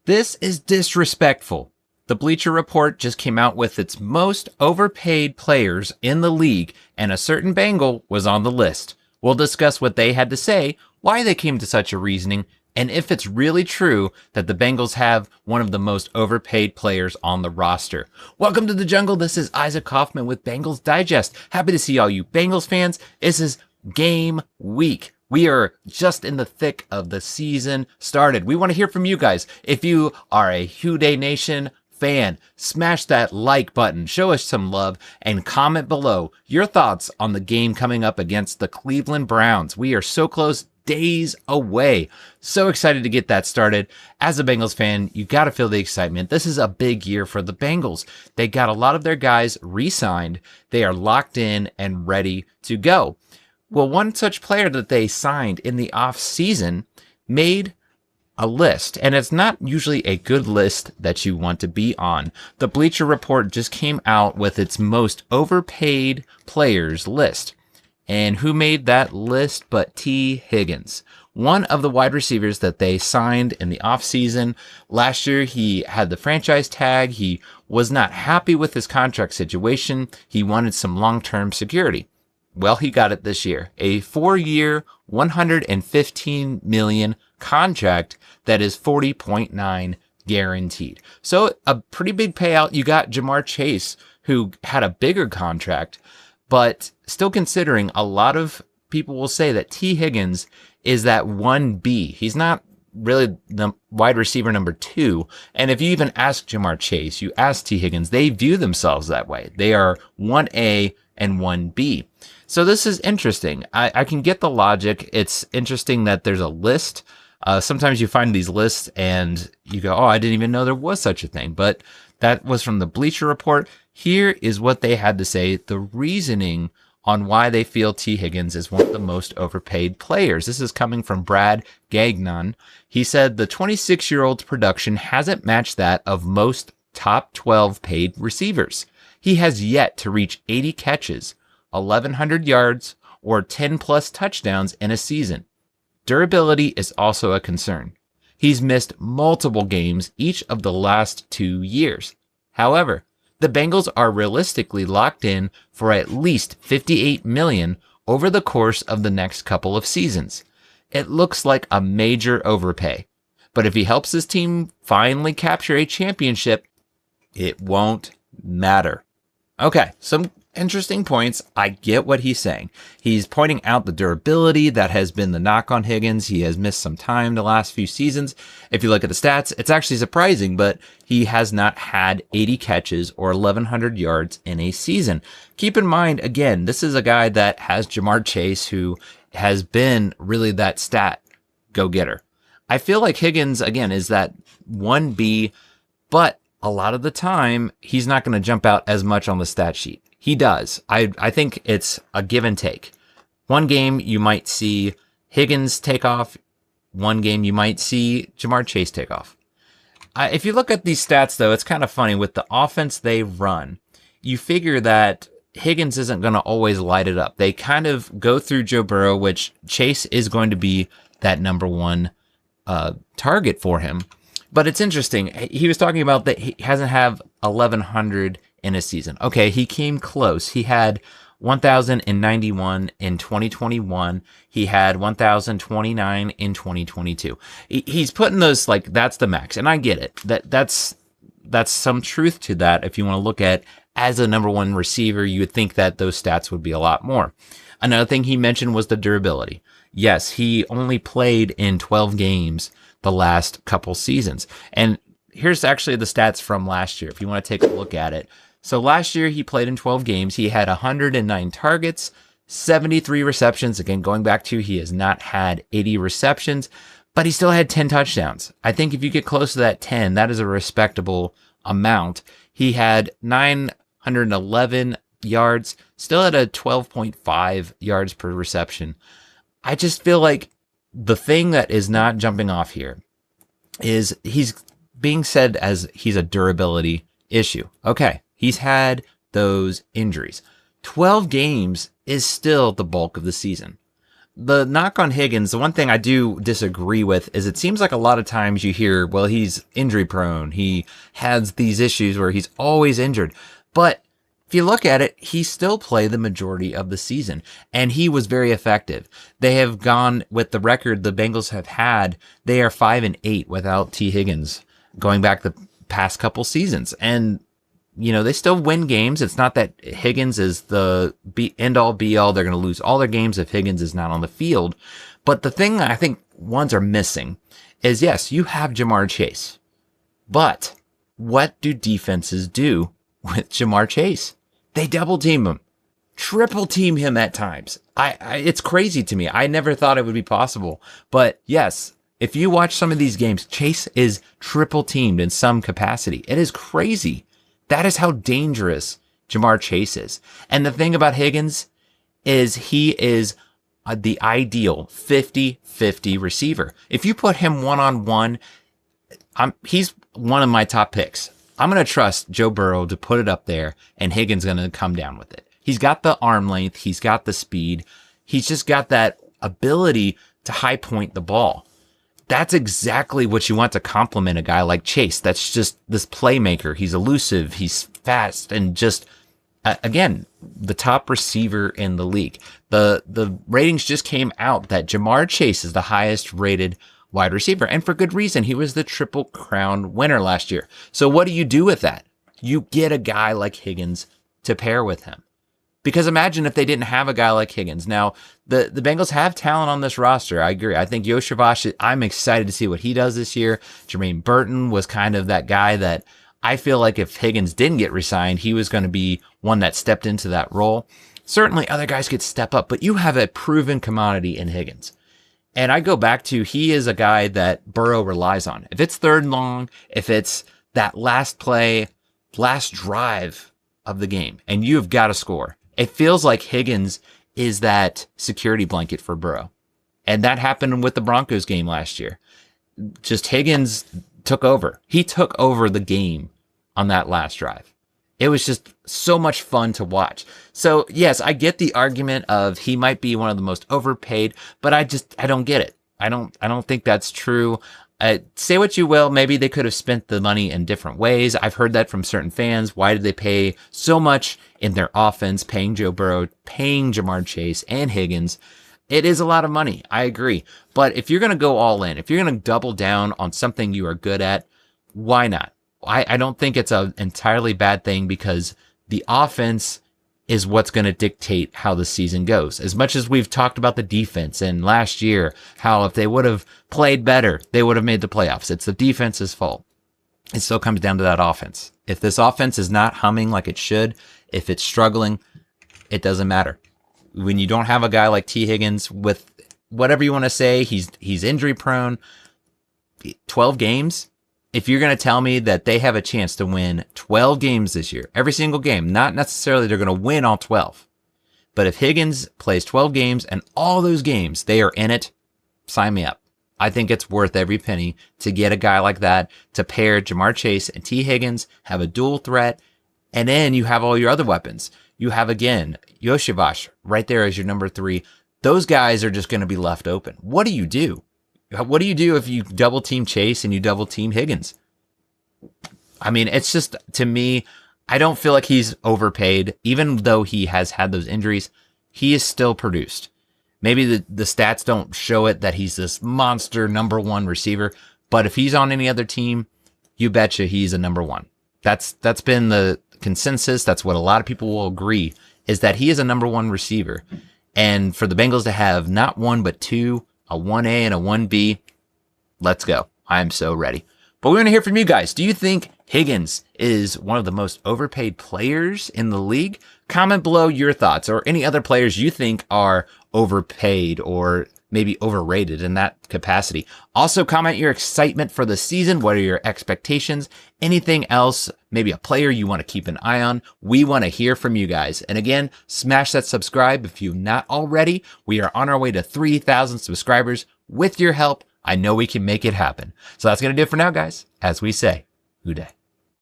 This is disrespectful. The Bleacher Report just came out with its most overpaid players in the league, and a certain Bengal was on the list. We'll discuss what they had to say, why they came to such a reasoning, and if it's really true that the Bengals have one of the most overpaid players on the roster. Welcome to the jungle. This is Isaac Coffman with Bengals Digest. Happy to see all you Bengals fans. This is game week. We are just in the thick of the season started. We want to hear from you guys. If you are a Houday Nation fan, smash that like button, show us some love, and comment below your thoughts on the game coming up against the Cleveland Browns. We are so close, days away. So excited to get that started. As a Bengals fan, you got to feel the excitement. This is a big year for the Bengals. They got a lot of their guys re-signed. They are locked in and ready to go. Well, one such player that they signed in the off season made a list, and it's not usually a good list that you want to be on. The Bleacher Report just came out with its most overpaid players list. And who made that list but T. Higgins, one of the wide receivers that they signed in the offseason. Last year, he had the franchise tag. He was not happy with his contract situation. He wanted some long-term security. Well, he got it this year. A 4-year, $115 million contract that is 40.9 guaranteed. So a pretty big payout. You got Jamar Chase, who had a bigger contract, but still considering, a lot of people will say that T. Higgins is that 1B. He's not really the wide receiver number 2. And if you even ask Jamar Chase, you ask T. Higgins, they view themselves that way. They are 1A and 1B. So this is interesting. I can get the logic. It's interesting that there's a list. Sometimes you find these lists and you go, oh, I didn't even know there was such a thing. But that was from the Bleacher Report. Here is what they had to say, the reasoning on why they feel T. Higgins is one of the most overpaid players. This is coming from Brad Gagnon. He said the 26-year-old's production hasn't matched that of most top 12 paid receivers. He has yet to reach 80 catches, 1,100 yards, or 10-plus touchdowns in a season. Durability is also a concern. He's missed multiple games each of the last 2 years. However, the Bengals are realistically locked in for at least $58 million over the course of the next couple of seasons. It looks like a major overpay, but if he helps his team finally capture a championship, it won't matter. Okay, some interesting points. I get what he's saying. He's pointing out the durability that has been the knock on Higgins. He has missed some time the last few seasons. If you look at the stats, it's actually surprising, but he has not had 80 catches or 1,100 yards in a season. Keep in mind, again, this is a guy that has Jamar Chase, who has been really that stat go-getter. I feel like Higgins, again, is that 1B, but a lot of the time, he's not going to jump out as much on the stat sheet. He does. I think it's a give and take. One game you might see Higgins take off. One game you might see Jamar Chase take off. If you look at these stats, though, it's kind of funny. With the offense they run, you figure that Higgins isn't going to always light it up. They kind of go through Joe Burrow, which Chase is going to be that number one target for him. But it's interesting. He was talking about that he hasn't had 1,100 in a season. Okay, he came close. He had 1,091 in 2021. He had 1,029 in 2022. He's putting those, like, that's the max. And I get it. That's some truth to that. If you want to look at as a number one receiver, you would think that those stats would be a lot more. Another thing he mentioned was the durability. Yes, he only played in 12 games the last couple seasons. And here's actually the stats from last year, if you want to take a look at it. So last year, he played in 12 games. He had 109 targets, 73 receptions. Again, going back to, he has not had 80 receptions, but he still had 10 touchdowns. I think if you get close to that 10, that is a respectable amount. He had 911 yards, still at a 12.5 yards per reception. I just feel like the thing that is not jumping off here is he's being said as he's a durability issue. Okay, he's had those injuries. 12 games is still the bulk of the season. the knock on Higgins, the one thing I do disagree with is it seems like a lot of times you hear, well, he's injury prone. He has these issues where he's always injured. But if you look at it, he still played the majority of the season, and he was very effective. They have gone with the record the Bengals have had. They are 5-8 without T. Higgins going back the past couple seasons. And, they still win games. It's not that Higgins is the end all be all. They're going to lose all their games if Higgins is not on the field. But the thing I think ones are missing is, yes, you have Jamar Chase, but what do defenses do with Jamar Chase? They double team him, triple team him at times. It's crazy to me. I never thought it would be possible, but yes, if you watch some of these games, Chase is triple teamed in some capacity. It is crazy. That is how dangerous Jamar Chase is. And the thing about Higgins is he is the ideal 50-50 receiver. If you put him one-on-one, he's one of my top picks. I'm going to trust Joe Burrow to put it up there, and Higgins going to come down with it. He's got the arm length. He's got the speed. He's just got that ability to high point the ball. That's exactly what you want to complement a guy like Chase. That's just this playmaker. He's elusive. He's fast and just, again, the top receiver in the league. The ratings just came out that Jamar Chase is the highest rated wide receiver, and for good reason. He was the Triple Crown winner last year. So what do you do with that? You get a guy like Higgins to pair with him. Because imagine if they didn't have a guy like Higgins. Now, the Bengals have talent on this roster. I agree. I think Yoshavash, I'm excited to see what he does this year. Jermaine Burton was kind of that guy that I feel like if Higgins didn't get re-signed, he was going to be one that stepped into that role. Certainly other guys could step up, but you have a proven commodity in Higgins. And I go back to, he is a guy that Burrow relies on. If it's third and long, if it's that last play, last drive of the game, and you've got to score, it feels like Higgins is that security blanket for Burrow. And that happened with the Broncos game last year. Just Higgins took over. He took over the game on that last drive. It was just so much fun to watch. So yes, I get the argument of he might be one of the most overpaid, but I don't get it. I don't think that's true. Say what you will, maybe they could have spent the money in different ways. I've heard that from certain fans. Why did they pay so much in their offense, paying Joe Burrow, paying Jamar Chase and Higgins? It is a lot of money. I agree. But if you're going to go all in, if you're going to double down on something you are good at, why not? I don't think it's an entirely bad thing, because the offense is what's going to dictate how the season goes. As much as we've talked about the defense and last year, how if they would have played better, they would have made the playoffs. It's the defense's fault. It still comes down to that offense. If this offense is not humming like it should, if it's struggling, it doesn't matter. When you don't have a guy like T. Higgins, with whatever you want to say, he's injury prone, 12 games. If you're going to tell me that they have a chance to win 12 games this year, every single game, not necessarily they're going to win all 12, but if Higgins plays 12 games and all those games, they are in it, sign me up. I think it's worth every penny to get a guy like that to pair Jamar Chase and T. Higgins, have a dual threat, and then you have all your other weapons. You have, again, Yoshavash right there as your number 3. Those guys are just going to be left open. What do you do? What do you do if you double team Chase and you double team Higgins? I mean, it's just, to me, I don't feel like he's overpaid. Even though he has had those injuries, he is still produced. Maybe the stats don't show it that he's this monster number 1 receiver, but if he's on any other team, you betcha he's a number 1. That's been the consensus. That's what a lot of people will agree, is that he is a number 1 receiver. And for the Bengals to have not one, but 2, a 1A and a 1B, let's go. I'm so ready. But we want to hear from you guys. Do you think Higgins is one of the most overpaid players in the league? Comment below your thoughts, or any other players you think are overpaid or maybe overrated in that capacity. Also, comment your excitement for the season. What are your expectations? Anything else? Maybe a player you want to keep an eye on? We want to hear from you guys. And again, smash that subscribe if you've not already. We are on our way to 3,000 subscribers. With your help, I know we can make it happen. So that's going to do it for now, guys. As we say, Houday.